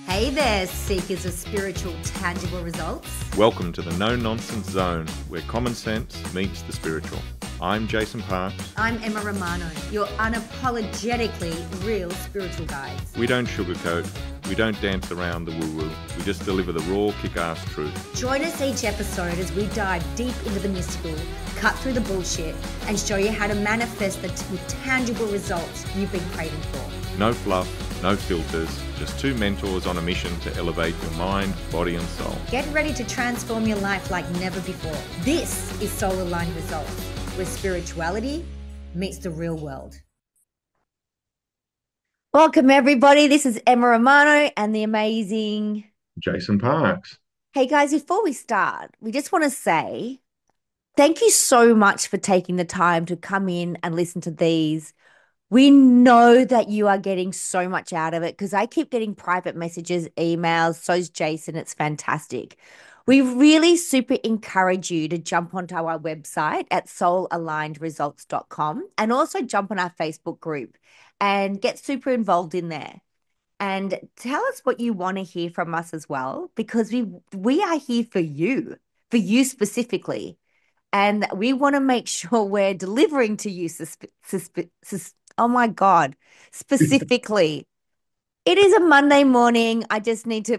Hey there, seekers of spiritual, tangible results. Welcome to the No Nonsense Zone, where common sense meets the spiritual. I'm Jason Parks. I'm Emma Romano, your unapologetically real spiritual guides. We don't sugarcoat, we don't dance around the woo-woo, we just deliver the raw, kick-ass truth. Join us each episode as we dive deep into the mystical, cut through the bullshit, and show you how to manifest the tangible results you've been craving for. No fluff, no filters, just two mentors on a mission to elevate your mind, body and soul. Get ready to transform your life like never before. This is Soul Aligned Results, where spirituality meets the real world. Welcome, everybody. This is Emma Romano and the amazing Jason Parks. Hey, guys, before we start, we just want to say thank you so much for taking the time to come in and listen to these. We know that you are getting so much out of it because I keep getting private messages, emails. So's Jason. It's fantastic. We really super encourage you to jump onto our website at soulalignedresults.com and also jump on our Facebook group and get super involved in there. And tell us what you want to hear from us as well, because we are here for you specifically. And we want to make sure we're delivering to you oh my God, specifically. It is a Monday morning. I just need to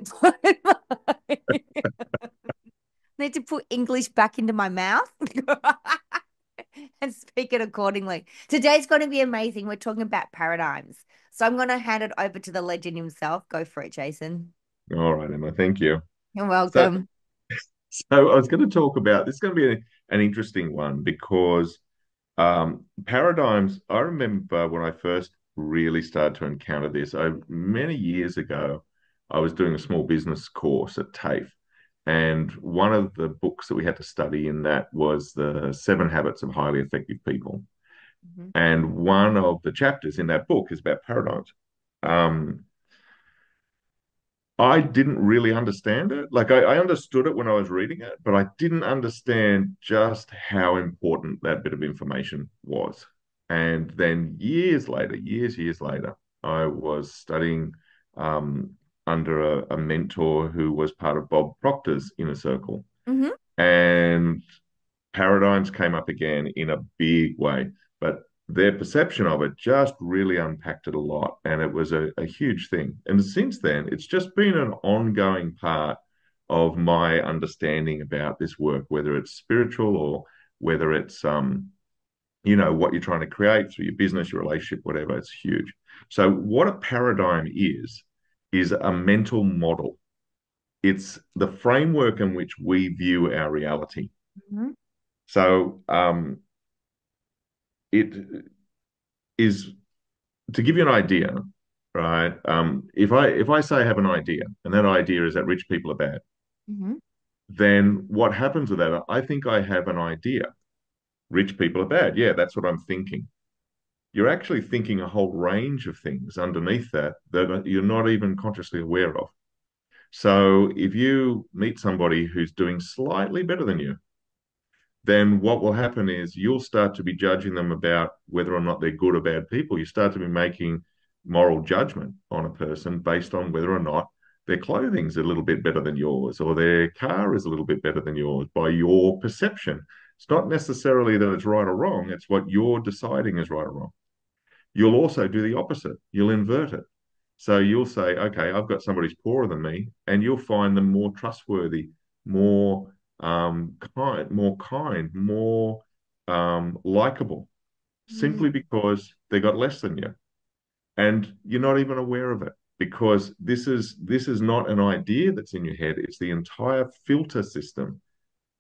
put English back into my mouth and speak it accordingly. Today's going to be amazing. We're talking about paradigms. So I'm going to hand it over to the legend himself. Go for it, Jason. All right, Emma, thank you. You're welcome. So I was going to talk about, this is going to be an interesting one because paradigms, I remember when I first really started to encounter this, many years ago, I was doing a small business course at TAFE. And one of the books that we had to study in that was the 7 Habits of Highly Effective People. Mhm. And one of the chapters in that book is about paradigms. I didn't really understand it. Like I understood it when I was reading it, but I didn't understand just how important that bit of information was. And then years later, I was studying under a mentor who was part of Bob Proctor's inner circle. Mhm. And paradigms came up again in a big way. But their perception of it just really unpacked it a lot. And it was a huge thing. And since then, it's just been an ongoing part of my understanding about this work, whether it's spiritual or whether it's what you're trying to create through your business, your relationship, whatever. It's huge. So what a paradigm is a mental model. It's the framework in which we view our reality. Mhm. So it is to give you an idea, right? If I say I have an idea, and that idea is that rich people are bad, Mhm. then what happens with that? I think I have an idea. Rich people are bad. Yeah, that's what I'm thinking. You're actually thinking a whole range of things underneath that that you're not even consciously aware of. So if you meet somebody who's doing slightly better than you, then what will happen is you'll start to be judging them about whether or not they're good or bad people. You start to be making moral judgment on a person based on whether or not their clothing's a little bit better than yours or their car is a little bit better than yours by your perception. It's not necessarily that it's right or wrong, it's what you're deciding is right or wrong. You'll also do the opposite. You'll invert it. So you'll say, okay, I've got somebody who's poorer than me, and you'll find them more trustworthy, more more likable, Mhm. simply because they got less than you, and you're not even aware of it because this is not an idea that's in your head. It's the entire filter system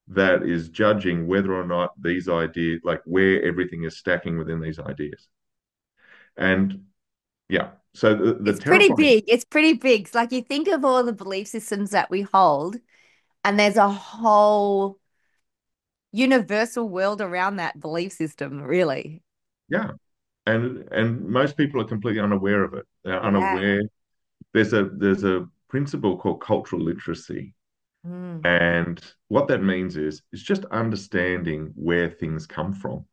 that is judging whether or not these ideas, like where everything is stacking within these ideas. And yeah, so the It's pretty terrifying, big. It's pretty big. It's like you think of all the belief systems that we hold, and there's a whole universal world around that belief system, really. yeah, and most people are completely unaware of it. They're Yeah. unaware. There's a principle called cultural literacy, Mm. and what that means is it's just understanding where things come from.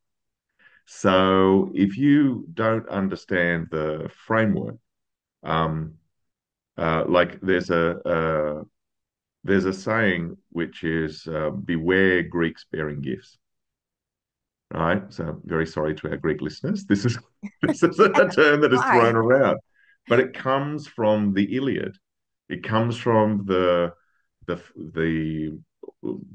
So if you don't understand the framework, um, Like there's a saying which is beware Greeks bearing gifts, right? So I'm very sorry to our Greek listeners. This is a term that is thrown Why? around, but it comes from the Iliad. It comes from the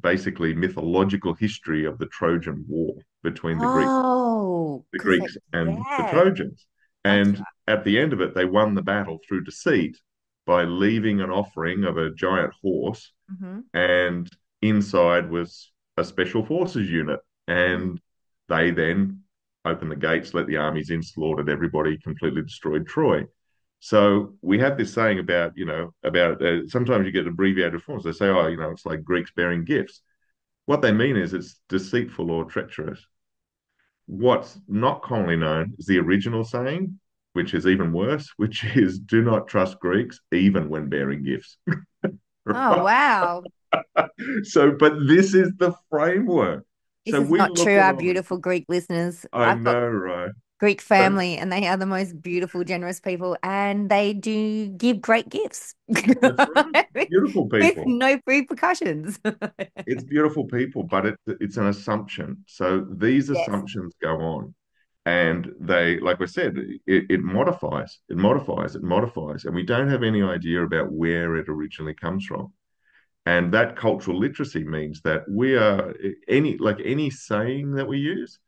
basically mythological history of the Trojan War between Oh, the because Greeks and the yeah, Trojans. that's And at the end of it, they won the battle through deceit by leaving an offering of a giant horse, right. Mm-hmm. and inside was a special forces unit. And they then opened the gates, let the armies in, slaughtered everybody, completely destroyed Troy. So we have this saying about, sometimes you get abbreviated forms. They say, oh, it's like Greeks bearing gifts. What they mean is it's deceitful or treacherous. What's not commonly known is the original saying, which is even worse, which is do not trust Greeks even when bearing gifts. Oh, wow. So, but this is the framework. This So is we not look true, at our all this. beautiful Greek listeners. I I've got know, right? Greek But family and they are the most beautiful, generous people and they do give great gifts that's right. Beautiful with people. no repercussions. It's beautiful people, but it's an assumption. So these Yes. assumptions go on, and they, like I said, it modifies, it modifies, it modifies, and we don't have any idea about where it originally comes from. And that cultural literacy means that we are any saying that we use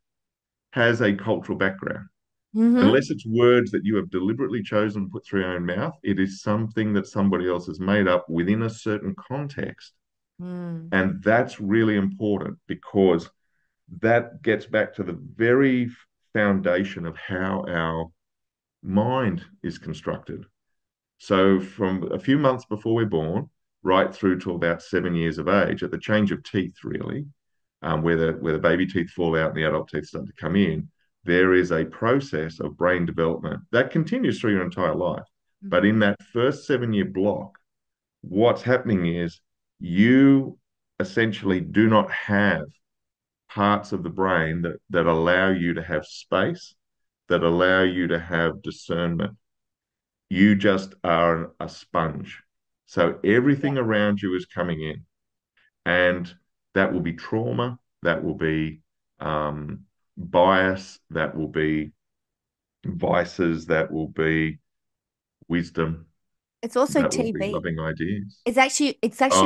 has a cultural background. Mm-hmm. Unless it's words that you have deliberately chosen to put through your own mouth, it is something that somebody else has made up within a certain context. Mm. And that's really important because that gets back to the very foundation of how our mind is constructed. So, from a few months before we're born, right through to about 7 years of age, at the change of teeth, really, where the baby teeth fall out and the adult teeth start to come in, there is a process of brain development that continues through your entire life. But Mm-hmm. in that first 7 year block, what's happening is you essentially do not have parts of the brain that allow you to have space, that allow you to have discernment. You just are a sponge. So Yeah. everything around you is coming in, and that will be trauma, that will be bias, that will be vices, that will be wisdom, It's also that will be TV. loving ideas. It's actually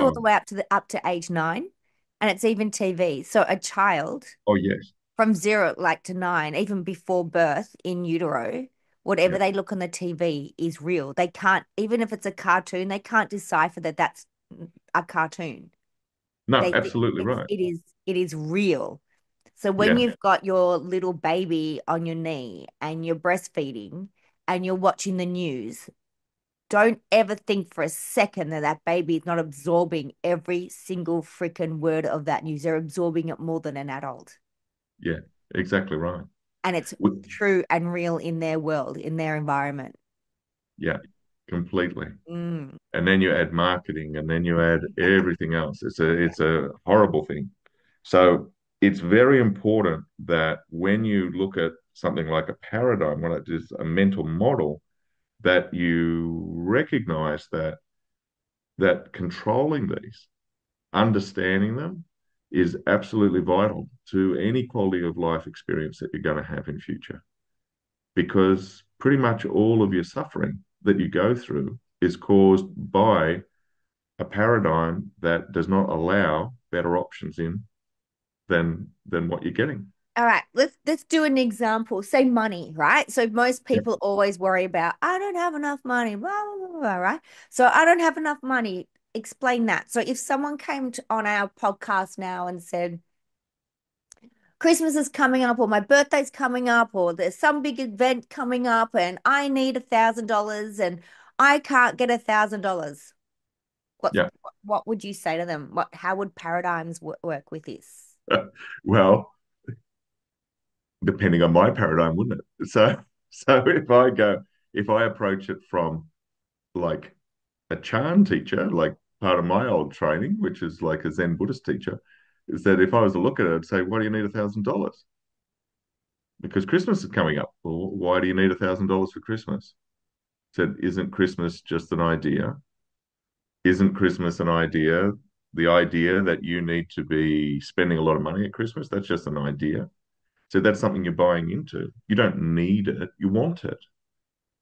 all Oh, the way up to age 9, and it's even TV. So a child oh yes, from 0 like to 9, even before birth in utero, whatever yeah. they look on the TV is real. They can't, even if it's a cartoon, they can't decipher that that's a cartoon. No, They think absolutely it's right. it is real. So when Yeah, you've got your little baby on your knee and you're breastfeeding and you're watching the news, don't ever think for a second that that baby is not absorbing every single freaking word of that news. They're absorbing it more than an adult. yeah, exactly right. And it's W- true and real in their world, in their environment. Yeah, completely. Mm. And then you add marketing, and then you add everything else. It's a horrible thing. So it's very important that when you look at something like a paradigm, when it is a mental model, that you recognize that controlling these, understanding them, is absolutely vital to any quality of life experience that you're going to have in future. Because pretty much all of your suffering that you go through is caused by a paradigm that does not allow better options in than what you're getting. All right, let's do an example. Say money, right? So most Yeah. people always worry about, I don't have enough money, blah, blah, blah, blah, right? So I don't have enough money. Explain that. So if someone came on our podcast now and said, Christmas is coming up, or my birthday's coming up, or there's some big event coming up, and I need $1,000 and I can't get $1,000. What Yeah. what would you say to them? How would paradigms work with this? Well, depending on my paradigm, wouldn't it? So if I approach it from like a Chan teacher, like part of my old training, which is like a Zen Buddhist teacher, is that if I was to look at it, I'd say, why do you need $1,000? Because Christmas is coming up. Well, why do you need $1,000 for Christmas? Said, isn't Christmas just an idea? Isn't Christmas an idea? The idea that you need to be spending a lot of money at Christmas, that's just an idea. So that's something you're buying into. You don't need it, you want it.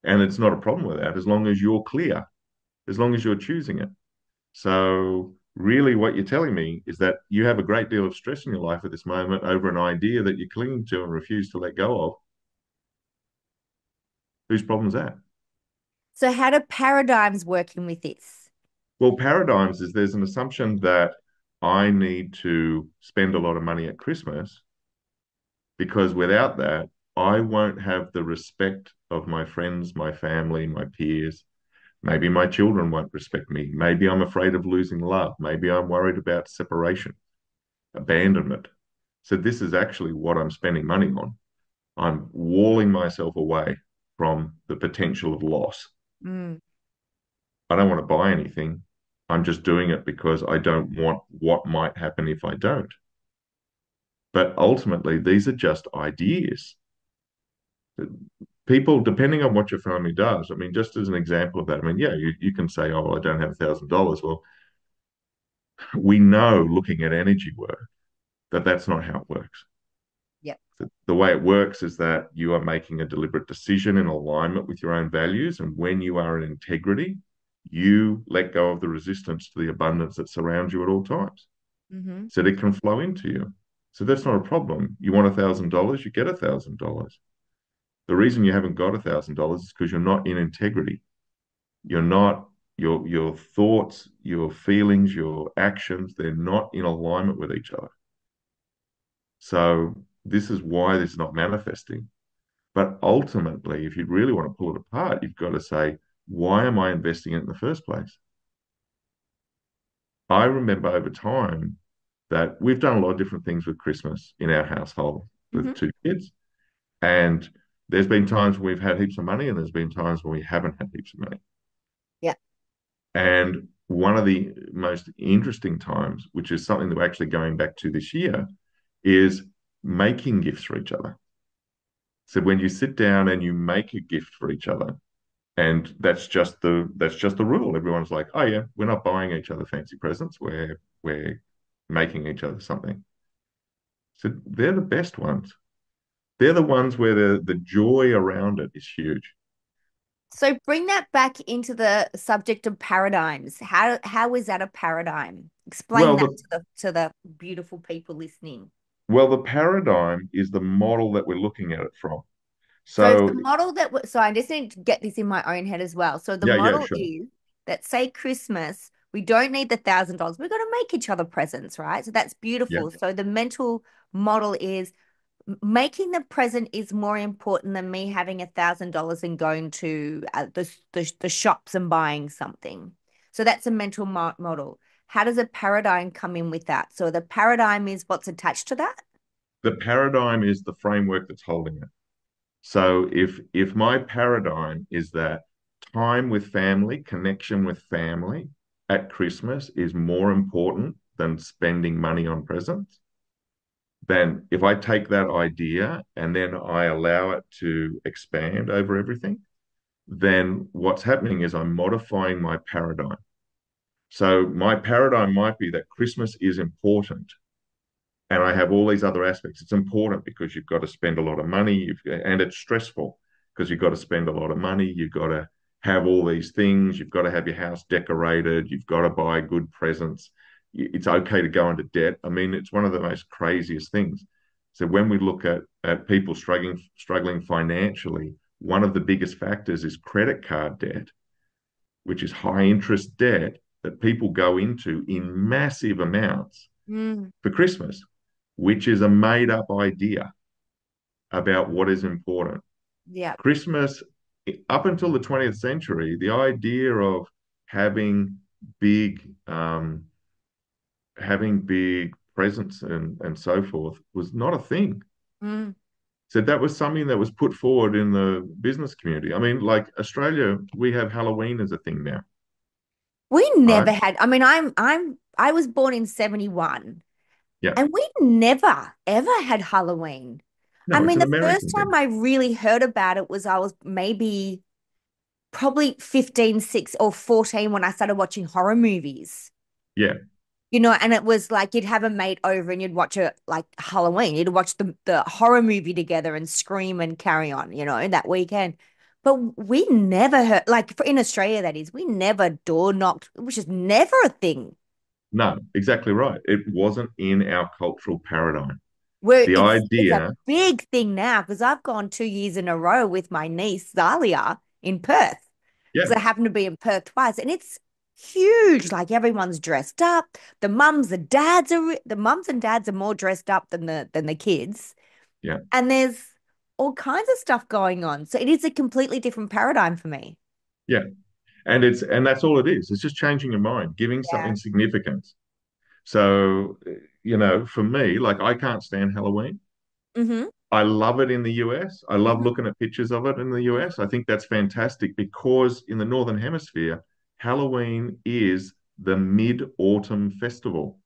And it's not a problem with that as long as you're clear, as long as you're choosing it. So, really, what you're telling me is that you have a great deal of stress in your life at this moment over an idea that you're clinging to and refuse to let go of. Whose problem is that? So how do paradigms work in with this? Well, paradigms is there's an assumption that I need to spend a lot of money at Christmas because without that, I won't have the respect of my friends, my family, my peers. Maybe my children won't respect me. Maybe I'm afraid of losing love. Maybe I'm worried about separation, abandonment. So, this is actually what I'm spending money on. I'm walling myself away from the potential of loss. Mm. I don't want to buy anything. I'm just doing it because I don't want what might happen if I don't. But ultimately, these are just ideas. People, depending on what your family does, I mean, just as an example of that, I mean, yeah, you can say, oh, well, I don't have $1,000. Well, we know looking at energy work that that's not how it works. Yep. The way it works is that you are making a deliberate decision in alignment with your own values. And when you are in integrity, you let go of the resistance to the abundance that surrounds you at all times Mm-hmm. so that it can flow into you. So that's not a problem. You want $1,000, you get $1,000. The reason you haven't got $1,000 is because you're not in integrity. You're not your thoughts, your feelings, your actions, they're not in alignment with each other. So this is why this is not manifesting. But ultimately, if you really want to pull it apart, you've got to say, why am I investing it in the first place? I remember over time that we've done a lot of different things with Christmas in our household with Mm-hmm. two kids. And there's been times when we've had heaps of money, and there's been times when we haven't had heaps of money. Yeah. And one of the most interesting times, which is something that we're actually going back to this year, is making gifts for each other. So when you sit down and you make a gift for each other, and that's just the rule. Everyone's like, oh yeah, we're not buying each other fancy presents. We're making each other something. So they're the best ones. They're the ones where the joy around it is huge. So bring that back into the subject of paradigms. How is that a paradigm? Explain Well, that the to the beautiful people listening. well, the paradigm is the model that we're looking at it from. So if So the model so I just need to get this in my own head as well. So the yeah, model sure. is that say Christmas, we don't need the $1,000. We're going to make each other presents, right? So that's Yeah. beautiful. So the mental model is making the present is more important than me having $1,000 and going to the shops and buying something. So that's a mental model. How does a paradigm come in with that? So the paradigm is what's attached to that. The paradigm is the framework that's holding it. So if my paradigm is that time with family, connection with family at Christmas is more important than spending money on presents, then if I take that idea and then I allow it to expand over everything, then what's happening is I'm modifying my paradigm. So my paradigm might be that Christmas is important and I have all these other aspects. It's important because you've got to spend a lot of money, and it's stressful because you've got to spend a lot of money. You've got to have all these things. You've got to have your house decorated. You've got to buy good presents. It's okay to go into debt. I mean, it's one of the most craziest things. So when we look at people struggling financially, one of the biggest factors is credit card debt, which is high interest debt that people go into in massive amounts Mm, for Christmas, which is a made up idea about what is important. yeah. Christmas, up until the 20th century, the idea of having big, having big presents and so forth was not a thing. Mm. So that was something that was put forward in the business community. I mean, like Australia, we have Halloween as a thing now, We right? never had, I mean, I was born in 71 Yeah. and we never ever had Halloween. I No, it's mean, an the first American thing. time I really heard about it was I was maybe probably 15, 6 or 14 when I started watching horror movies. Yeah, And it was like you'd have a mate over and you'd watch a like Halloween. You'd watch the horror movie together and scream and carry on, that weekend. But we never heard like in Australia, that is, we never door knocked. It was just never a thing. no, exactly right. It wasn't in our cultural paradigm. Where The it's a idea, big thing now because I've gone 2 years in a row with my niece Zalia in Perth yeah, because I happen to be in Perth twice, and it's huge. Like everyone's dressed up. The mums and dads are more dressed up than the kids, yeah, and there's all kinds of stuff going on. So it is a completely different paradigm for me. yeah. And that's all it is. It's just changing your mind, giving Yeah. something significance. So, for me, like I can't stand Halloween. Mm-hmm. I love it in the US. I love Mm-hmm. looking at pictures of it in the US. I think that's fantastic because in the Northern Hemisphere, Halloween is the mid-autumn festival.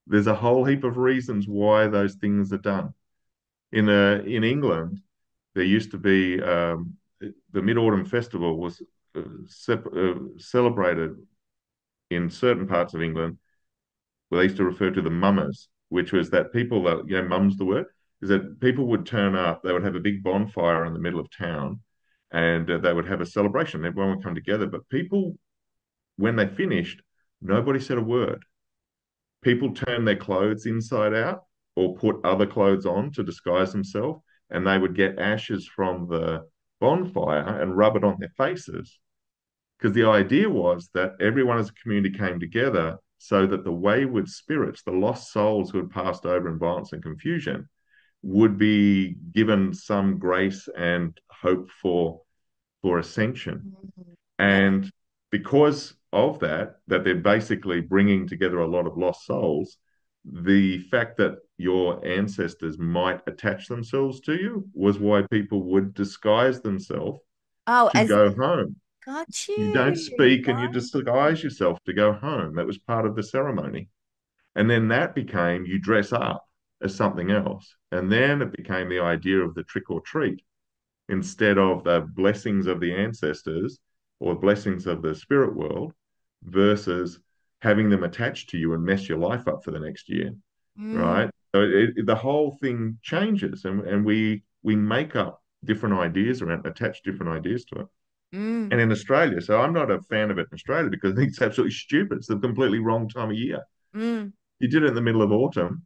There's a whole heap of reasons why those things are done. In England, there used to be the Mid-Autumn Festival was celebrated in certain parts of England where they used to refer to the mummers, which was that people that, mum's the word, is that people would turn up, they would have a big bonfire in the middle of town, and they would have a celebration. Everyone would come together. But people, when they finished, nobody said a word. People turned their clothes inside out or put other clothes on to disguise themselves, and they would get ashes from the bonfire and rub it on their faces. Because the idea was that everyone as a community came together so that the wayward spirits, the lost souls who had passed over in violence and confusion, would be given some grace and hope for ascension. Mm. Yeah. And because of that they're basically bringing together a lot of lost souls, the fact that your ancestors might attach themselves to you was why people would disguise themselves Oh, to as go home. got You don't you. speak and you Got disguise yourself to go home. That was part of the ceremony. And then that became you dress up as something else. And then it became the idea of the trick or treat instead of the blessings of the ancestors or blessings of the spirit world versus having them attached to you and mess your life up for the next year, mm, right? So the whole thing changes, and we make up different ideas around, attach different ideas to it. mm, And in Australia, so I'm not a fan of it in Australia because I think it's absolutely stupid. It's the completely wrong time of year. mm. You did it in the middle of autumn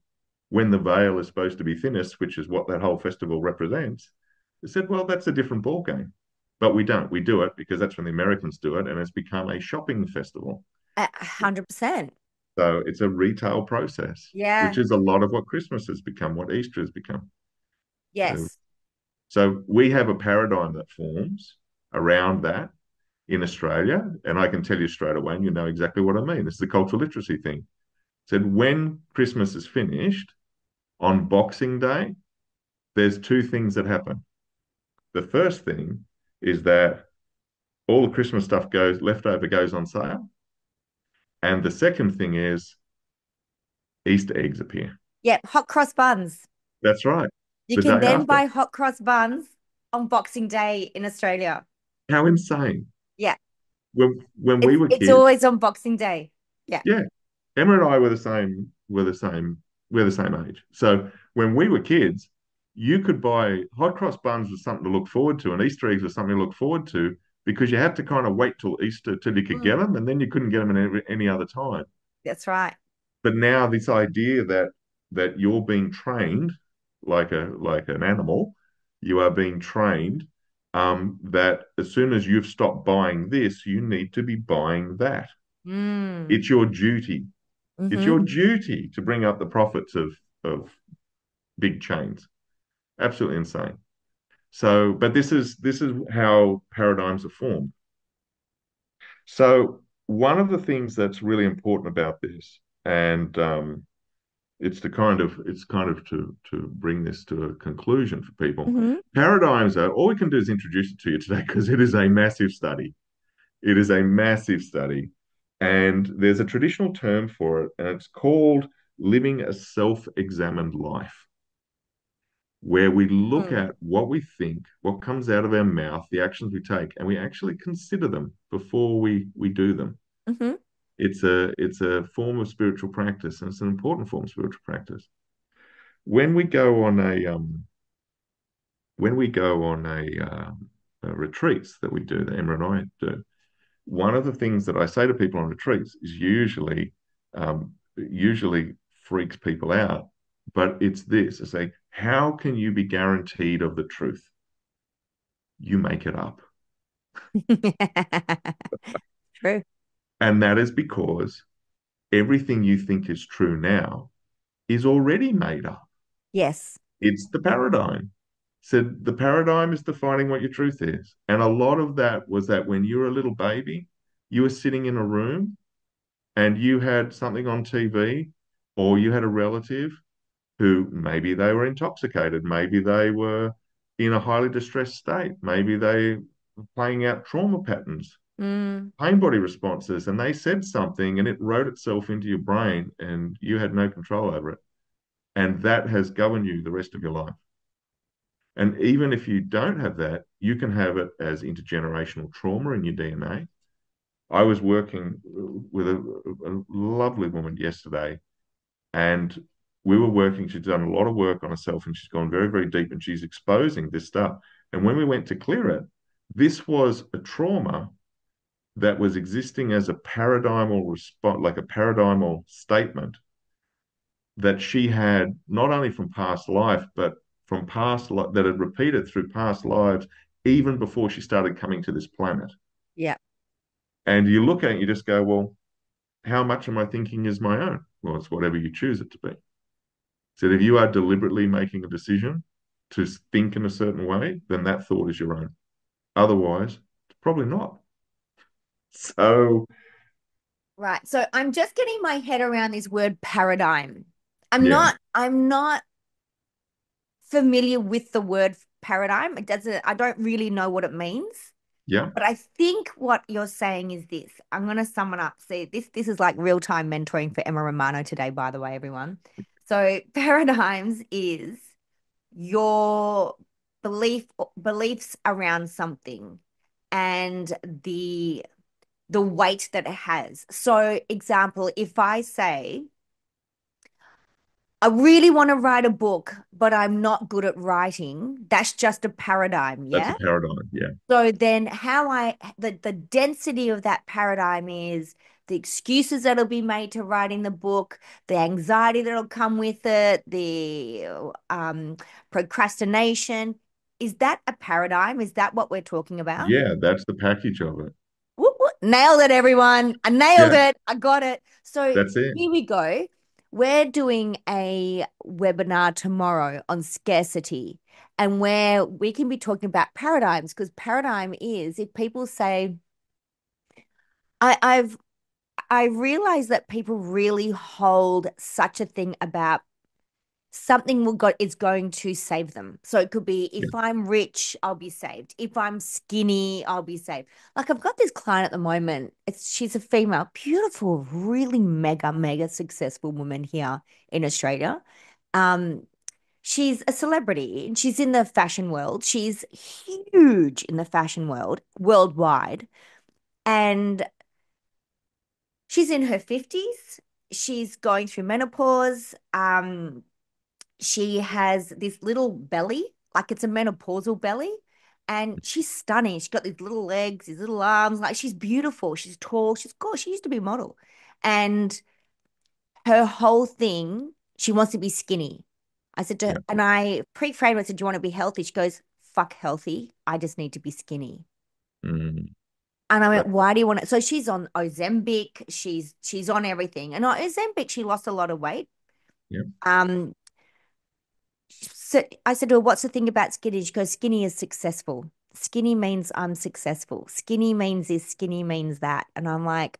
when the veil is supposed to be thinnest, which is what that whole festival represents. They said, well, that's a different ball game. But we don't. We do it because that's when the Americans do it, and it's become a shopping festival. 100%. So it's a retail process, which Yeah. is a lot of what Christmas has become, what Easter has become. So, Yes. so we have a paradigm that forms around that in Australia, and I can tell you straight away, and you know exactly what I mean. It's the cultural literacy thing. Said when Christmas is finished on Boxing Day, there's two things that happen. The first thing is that all the Christmas stuff goes leftover goes on sale, and the second thing is Easter eggs appear. Yeah. Hot cross buns. That's right. You The can day then after. buy hot cross buns on Boxing Day in Australia. How insane! Yeah. When we It's were it's kids, always on Boxing Day. Yeah. yeah, Emma and I were the same. We're the same age. So when we were kids, you could buy hot cross buns was something to look forward to, and Easter eggs was something to look forward to because you had to kind of wait till Easter till you could get Mm, them, and then you couldn't get them in any other time. that's right. But now this idea that you're being trained like an animal, you are being trained that as soon as you've stopped buying this, you need to be buying that. Mm. It's your duty. It's Mm-hmm. your duty to bring up the profits of big chains. Absolutely insane. So, but this is how paradigms are formed. So, one of the things that's really important about this, and it's kind of to bring this to a conclusion for people. Mm-hmm. Paradigms are all we can do is introduce it to you today because it is a massive study. It is a massive study, and there's a traditional term for it, and it's called living a self-examined life. where we look Mm. at what we think, what comes out of our mouth, the actions we take, and we actually consider them before we do them. Hmm. It's a form of spiritual practice, and it's an important form of spiritual practice. When we go on retreats that we do, that Emma and I do, one of the things that I say to people on retreats is usually freaks people out, but it's this: I say, how can you be guaranteed of the truth? You make it up. True. And that is because everything you think is true now is already made up. Yes. It's the paradigm. So the paradigm is defining what your truth is. And a lot of that was that when you were a little baby, you were sitting in a room and you had something on TV, or you had a relative who maybe they were intoxicated, maybe they were in a highly distressed state, maybe they were playing out trauma patterns, Mm. pain body responses, and they said something and it wrote itself into your brain and you had no control over it. And that has governed you the rest of your life. And even if you don't have that, you can have it as intergenerational trauma in your DNA. I was working with a lovely woman yesterday, and we were working. She's done a lot of work on herself, and she's gone very, very deep, and she's exposing this stuff. And when we went to clear it, this was a trauma that was existing as a paradigmal response, like a paradigmal statement that she had not only from past life, but from that had repeated through past lives, even before she started coming to this planet. Yeah. And you look at it, you just go, well, how much am I thinking is my own? Well, it's whatever you choose it to be. So if you are deliberately making a decision to think in a certain way, then that thought is your own. Otherwise, it's probably not. So, Right. So I'm just getting my head around this word paradigm. yeah, I'm not familiar with the word paradigm. It doesn't, I don't really know what it means. yeah, But I think what you're saying is this. I'm going to sum it up. See, this is like real-time mentoring for Emma Romano today, by the way, everyone. So paradigms is your beliefs around something and the weight that it has. So, example, if I say, I really want to write a book, but I'm not good at writing, that's just a paradigm, that's a yeah? paradigm. Yeah, So then the density of that paradigm is the excuses that'll be made to writing the book, the anxiety that'll come with it, the procrastination. Is that a paradigm? Is that what we're talking about? yeah, that's the package of it. Whoop, whoop. Nailed it, everyone. I nailed Yeah, it. I got it. So that's it. here we go. We're doing a webinar tomorrow on scarcity and where we can be talking about paradigms because paradigm is if people say, I've I realize that people really hold such a thing about something will go is going to save them. So it could be Yeah, if I'm rich, I'll be saved. If I'm skinny, I'll be saved. Like I've got this client at the moment. She's a female, beautiful, really mega successful woman here in Australia. Um, she's a celebrity and she's in the fashion world. She's huge in the fashion world worldwide. And she's in her 50s. She's going through menopause. She has this little belly, like it's a menopausal belly, and she's stunning. She's got these little legs, these little arms, like she's beautiful. She's tall. She's gorgeous. She used to be a model, and her whole thing, she wants to be skinny. I said to her, yeah. and I pre-framed. I said, "Do you want to be healthy?" She goes, "Fuck healthy. I just need to be skinny." Mm, And I that, went, "Why do you want it?" So she's on Ozempic. She's on everything, and on Ozempic, she lost a lot of weight. yeah. Um, So I said to her, "What's the thing about skinny?" She goes, "Skinny is successful. Skinny means I'm successful. Skinny means this, skinny means that." And I'm like,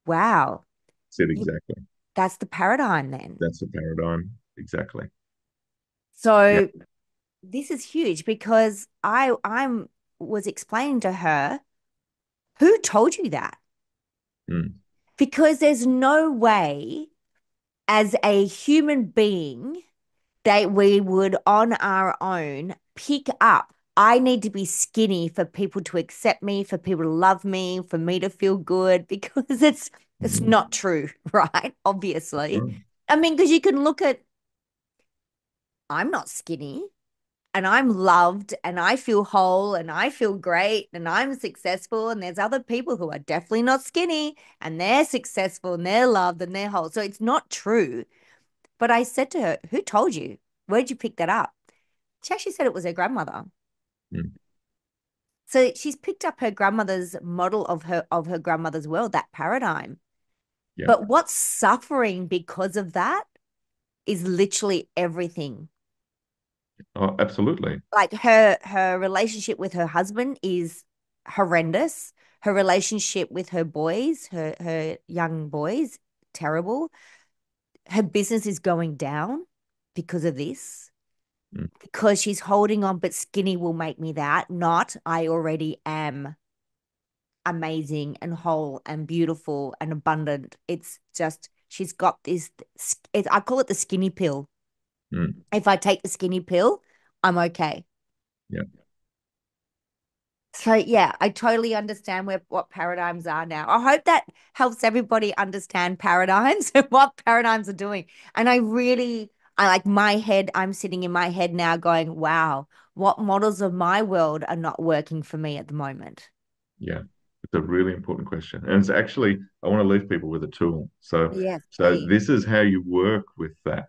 wow, Said you, exactly. that's the paradigm then. That's the paradigm. Exactly. Yeah. So this is huge because I'm was explaining to her, who told you that? Mm, Because there's no way as a human being we would on our own pick up. I need to be skinny for people to accept me, for people to love me, for me to feel good, because it's Mm. not true, right? Obviously. Right. I mean, because you can look at, I'm not skinny and I'm loved and I feel whole and I feel great and I'm successful. And there's other people who are definitely not skinny and they're successful and they're loved and they're whole. So it's not true. But I said to her, who told you? Where'd you pick that up? She actually said it was her grandmother. Mm. So she's picked up her grandmother's model of her grandmother's world, that paradigm. Yeah. But what's suffering because of that is literally everything. Oh, absolutely. Like her relationship with her husband is horrendous. Her relationship with her boys, her young boys, terrible. Her business is going down because of this. Mm. Because she's holding on, but skinny will make me that. Not, I already am amazing and whole and beautiful and abundant. It's just she's got this. I call it the skinny pill. Mm. If I take the skinny pill, I'm okay. Yeah. So yeah, I totally understand where what paradigms are now. I hope that helps everybody understand paradigms and what paradigms are doing. And I like my head, I'm sitting in my head now going, wow, what models of my world are not working for me at the moment? Yeah. It's a really important question. And it's actually, I want to leave people with a tool. So, Yes, so please. this is how you work with that.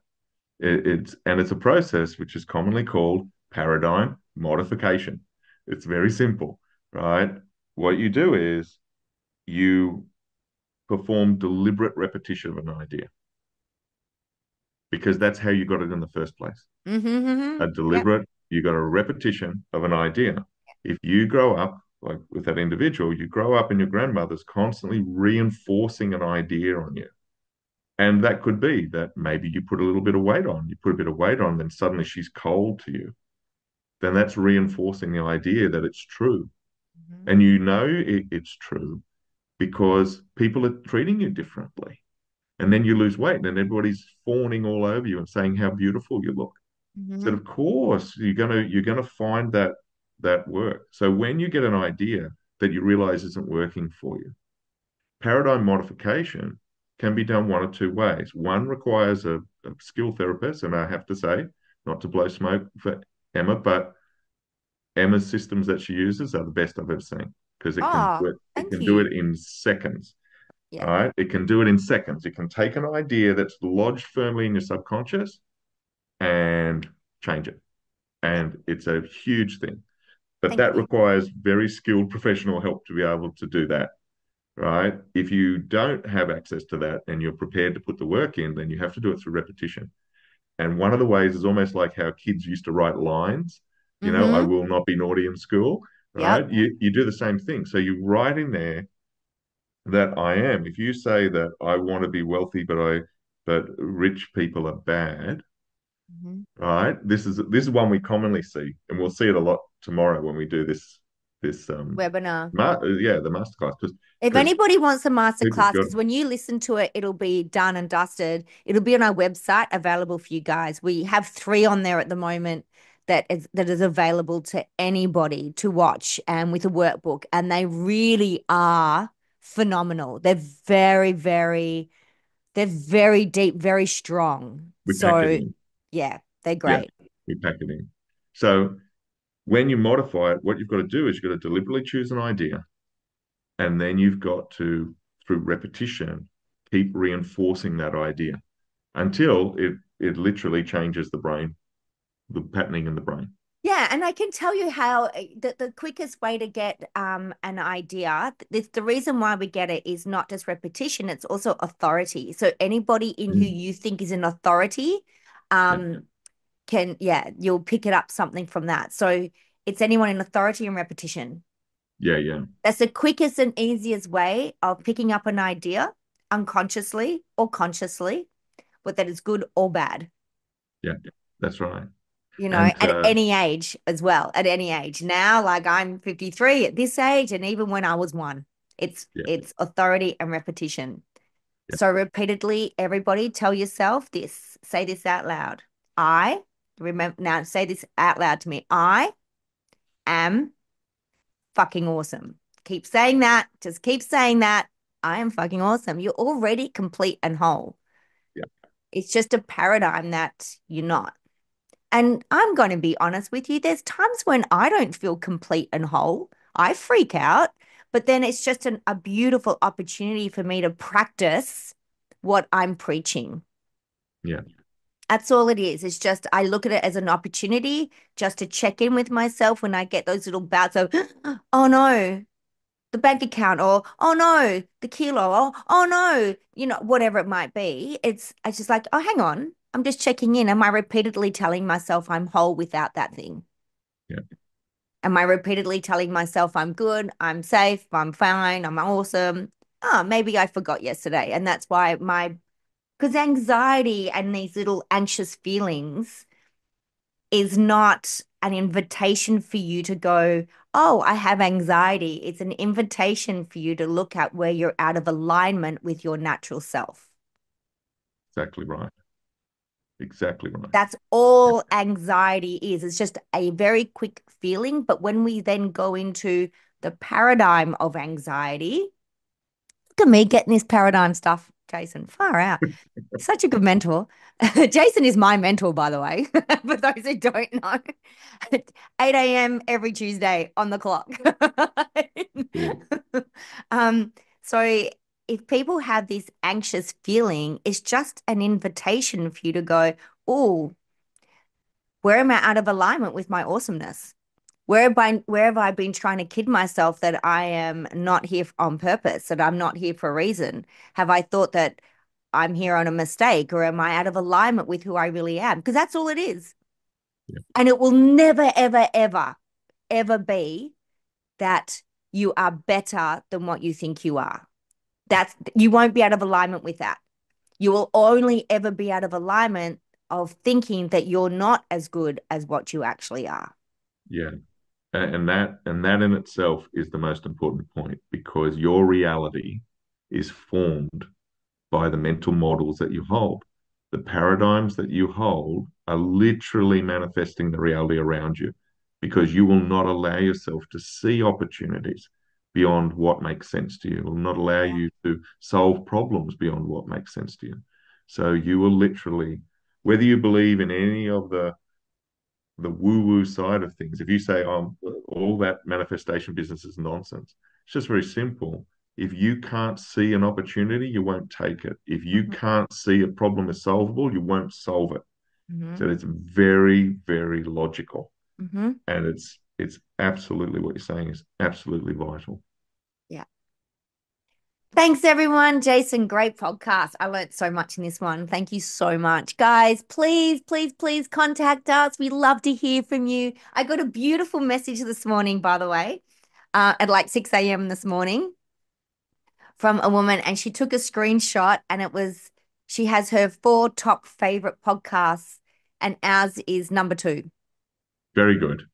It's a process which is commonly called paradigm modification. It's very simple, right? What you do is you perform deliberate repetition of an idea because that's how you got it in the first place. Mm-hmm. A Yep. deliberate, you got a repetition of an idea. If you grow up, like with that individual, you grow up and your grandmother's constantly reinforcing an idea on you. And that could be that maybe you put a little bit of weight on, you put a bit of weight on, then suddenly she's cold to you. Then that's reinforcing the idea that it's true. Mhm. And you know it's true because people are treating you differently. And then you lose weight, and then everybody's fawning all over you and saying how beautiful you look. So Mhm. of course you're gonna find that work. So when you get an idea that you realize isn't working for you, paradigm modification can be done one of two ways. One requires a skilled therapist, and I have to say, not to blow smoke for Emma, but Emma's systems that she uses are the best I've ever seen because it can Oh, do it, it thank can do you. it in seconds. All Yeah, right. It can do it in seconds. It can take an idea that's lodged firmly in your subconscious and change it. yeah. And it's a huge thing. But Thank that you. requires very skilled professional help to be able to do that. Right. If you don't have access to that and you're prepared to put the work in, then you have to do it through repetition. And one of the ways is almost like how kids used to write lines, I Mm-hmm. will not be naughty in school, Yep. right? You do the same thing. So you write in there that I am. If you say that I want to be wealthy, but rich people are bad, Mm-hmm. right? This is one we commonly see, and we'll see it a lot tomorrow when we do this Webinar. yeah, the masterclass If because anybody wants a people masterclass, got because when you listen to it, it'll be done and dusted. It'll be on our website, available for you guys. We have 3 on there at the moment that is available to anybody to watch and with a workbook. And they really are phenomenal. They're very deep, very strong. we pack it So in. yeah, they're Yeah, great. we pack it in. So when you modify it, what you've got to do is you've got to deliberately choose an idea, and then you've got to, through repetition, keep reinforcing that idea until it literally changes the brain, the patterning in the brain. Yeah, and I can tell you how the quickest way to get an idea, this the reason why we get it is not just repetition, it's also authority. So anybody in who Mm. you think is an authority, Yeah, um, yeah, you'll pick it up something from that. So it's anyone in authority and repetition. yeah, yeah, That's the quickest and easiest way of picking up an idea unconsciously or consciously, whether that is good or bad. yeah. That's right. At And any age as well, at any age. Now, like I'm 53 at this age, and even when I was 1, it's yeah, it's authority and repetition. yeah, So repeatedly, everybody tell yourself this, say this out loud. I Remember now, say this out loud to me. I am fucking awesome. Keep saying that. Just keep saying that. I am fucking awesome. You're already complete and whole. Yeah. It's just a paradigm that you're not. And I'm going to be honest with you, there's times when I don't feel complete and whole. I freak out, but then it's just a beautiful opportunity for me to practice what I'm preaching. Yeah. That's all it is. It's just I look at it as an opportunity just to check in with myself when I get those little bouts of, oh no, the bank account, or oh no, the kilo, or oh no, whatever it might be. It's just like, oh, hang on. I'm just checking in. Am I repeatedly telling myself I'm whole without that thing? Yeah. Am I repeatedly telling myself I'm good, I'm safe, I'm fine, I'm awesome? Oh, maybe I forgot yesterday. And that's why because anxiety and these little anxious feelings is not an invitation for you to go, oh, I have anxiety. It's an invitation for you to look at where you're out of alignment with your natural self. Exactly right. Exactly right. That's all anxiety is. It's just a very quick feeling. But when we then go into the paradigm of anxiety, look at me getting this paradigm stuff, Jason, far out. Such a good mentor. Jason is my mentor, by the way, for those who don't know. 8 a.m. every Tuesday on the clock. Cool. um, so if people have this anxious feeling, it's just an invitation for you to go, oh, where am I out of alignment with my awesomeness? Where have I been trying to kid myself that I am not here on purpose, that I'm not here for a reason? Have I thought that I'm here on a mistake, or am I out of alignment with who I really am? Because that's all it is. Yeah. And it will never, ever, ever, ever be that you are better than what you think you are. You won't be out of alignment with that. You will only ever be out of alignment of thinking that you're not as good as what you actually are. Yeah. And that in itself is the most important point, because your reality is formed by the mental models that you hold. The paradigms that you hold are literally manifesting the reality around you, because you will not allow yourself to see opportunities beyond what makes sense to you. It will not allow Yeah. you to solve problems beyond what makes sense to you. So you will literally, whether you believe in any of the woo-woo side of things, if you say, all that manifestation business is nonsense, it's just very simple. If you can't see an opportunity, you won't take it. If you Mhm. can't see a problem is solvable, you won't solve it. Mhm. So it's very, very logical. Mhm. And it's absolutely what you're saying is absolutely vital. Yeah. Thanks, everyone. Jason, great podcast. I learned so much in this one. Thank you so much. Guys, please, please, please contact us. We love to hear from you. I got a beautiful message this morning, by the way, at like 6 a.m. this morning from a woman, and she took a screenshot, and she has her 4 top favorite podcasts, and ours is number 2. Very good.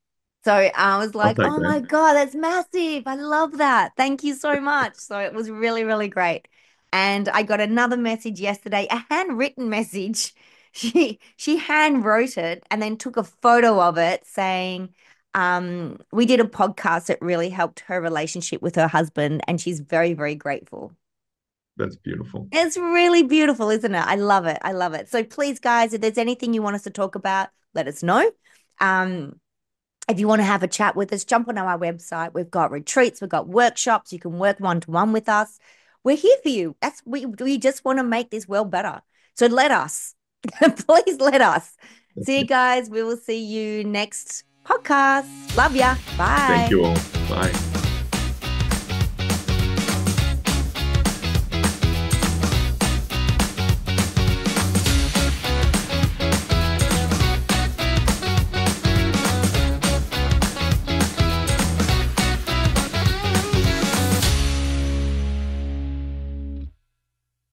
So I was I'll like, take oh my that. God, that's massive. I love that. Thank you so much. So it was really, really great. And I got another message yesterday, a handwritten message. She hand wrote it and then took a photo of it saying, we did a podcast that really helped her relationship with her husband, and she's very, very grateful. That's beautiful. It's really beautiful, isn't it? I love it. I love it. So please, guys, if there's anything you want us to talk about, let us know. Um, if you want to have a chat with us, jump on our website. We've got retreats, we've got workshops. You can work one-to-one with us. We're here for you. We just want to make this world better. So let us, please let us. See you guys. We will see you next podcast. Love ya. Thank Bye. you all. Bye.